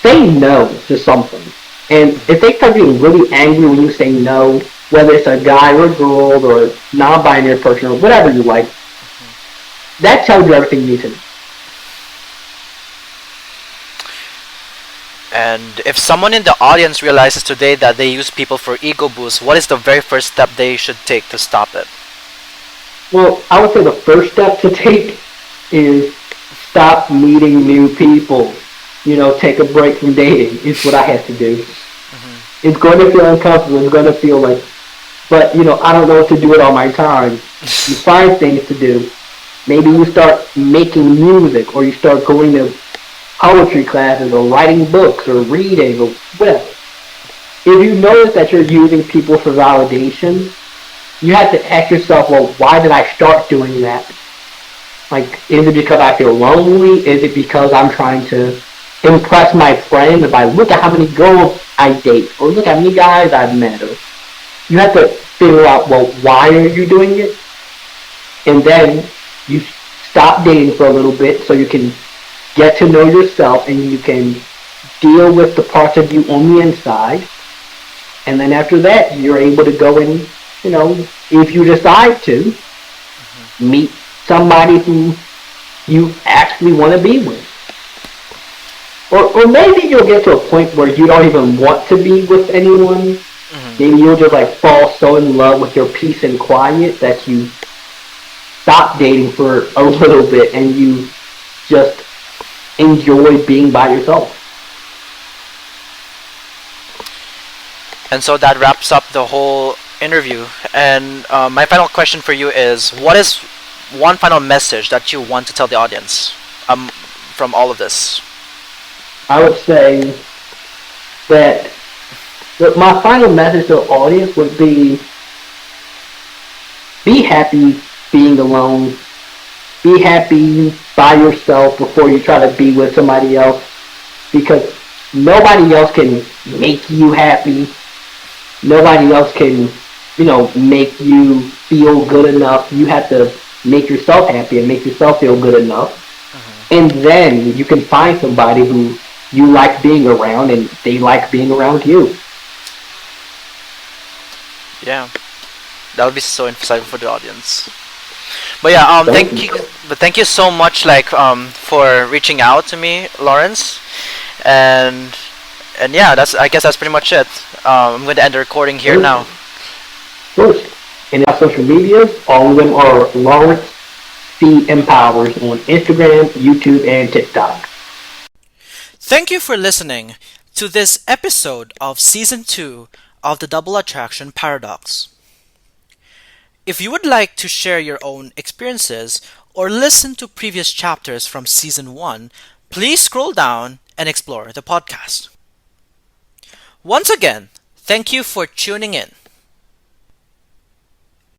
say no to something. And if they start getting really angry when you say no, whether it's a guy or a girl or a non-binary person or whatever you like, that tells you everything you need to know. And if someone in the audience realizes today that they use people for ego boost, what is the very first step they should take to stop it? Well, I would say the first step to take is stop meeting new people. Take a break from dating. It's what I had to do. Hmm. It's going to feel uncomfortable. It's going to feel like, but I don't know what to do with all my time. You find things to do. Maybe you start making music, or you start going to poetry classes, or writing books, or reading, or whatever. If you notice that you're using people for validation, you have to ask yourself, well, why did I start doing that? Like, is it because I feel lonely? Is it because I'm trying to impress my friends by look at how many girls I date, or look how many guys I've met? Or you have to figure out, well, why are you doing it? And then you stop dating for a little bit so you can get to know yourself and you can deal with the parts of you on the inside. And then after that, you're able to go and, if you decide to, meet somebody who you actually want to be with. or maybe you'll get to a point where you don't even want to be with anyone. Hmm. Maybe you'll just like fall so in love with your peace and quiet that you stop dating for a little bit and you just enjoy being by yourself. And so that wraps up the whole interview. And my final question for you is, what is one final message that you want to tell the audience from all of this? I would say that my final message to the audience would be happy being alone. Be happy by yourself before you try to be with somebody else, because nobody else can make you happy. Nobody else can, make you feel good enough. You have to make yourself happy and make yourself feel good enough. Hmm. And then you can find somebody who you like being around and they like being around you. Yeah, that would be so insightful for the audience. But yeah, Thank thank you, you. but thank you so much, like, for reaching out to me, Lawrence, and yeah, I guess that's pretty much it. I'm going to end the recording here now. First, and our social media, all of them are Lawrence C. Empowers on Instagram, YouTube, and TikTok. Thank you for listening to this episode of Season 2 of the Double Attraction Paradox. If you would like to share your own experiences or listen to previous chapters from Season 1, please scroll down and explore the podcast. Once again, thank you for tuning in.